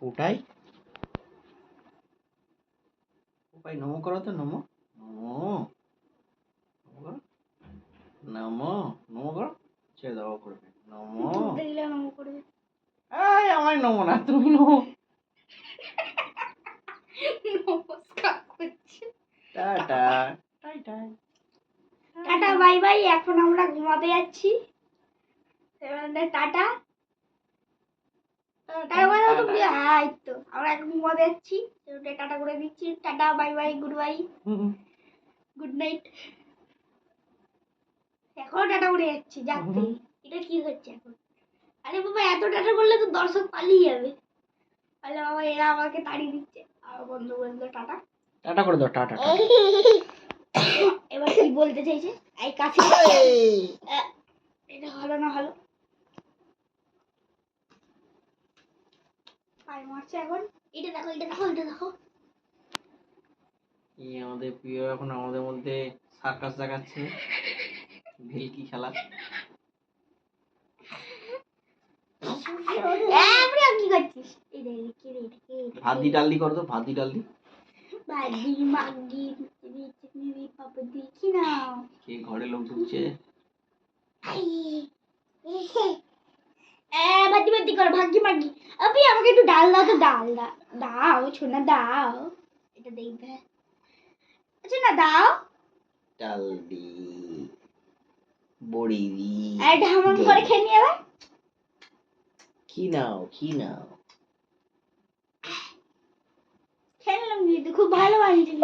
ওটাই ওপাই নমো করো তো, নমো নমো নমো নমো নমো করো, ছেড়ে দাও করবে নমো। দেখলে নমো করবে। এই আমার নমো না, তুমি নমো। নমস্কার করছে। টাটা টাই টাই টাটা বাই বাই। এখন আমরা ঘুমাতে যাচ্ছি। টাটা হ্যাঁ, তো আমরা এখন ঘুমাতে যাচ্ছি। টাটা করে দিচ্ছি। Tata bye bye, good bye, good night. এখনো টাটা করে যাচ্ছি যাচ্ছে। এটা কি হচ্ছে এখন? আরে বাবা, এত টাটা করলে তো দর্শক পালিয়ে যাবে। তাহলে বাবা এরা আমাকে তাড়িয়ে দিচ্ছে। আর বন্ধ করে দিল টাটা। টাটা করে দাও, টাটা। এবার কি বলতে চাইছে? এই কাছে এটা হলো না, হলো পায়ে মারছে এখন। এটা দেখো, এটা দেখো, এটা দেখো। এই আমাদের প্রিয় এখন আমাদের মধ্যে সার্কাস দেখাচ্ছে, ভেলকি খেলা। কি করছিস? ভাদি ডালদি করো তো, ভাদি ডালদি। ভাদি মাগি পাপা দেখি না। কে ঘরে লোক ঢুকছে? ভাদি ভাদি করো, ভাগি মাগি। আপনি আমাকে একটু ডাল দাও তো, ডাল দাও ছোনা, দাও। এটা দেখবে। আচ্ছা না, দাও। ডাল দি, বড়ি দি, এটা আমার ঘরে খেয়ে নিয়ে যাবে। কি নাও খেয়ে নিলাম, কিন্তু খুব ভালো বানিয়েছি।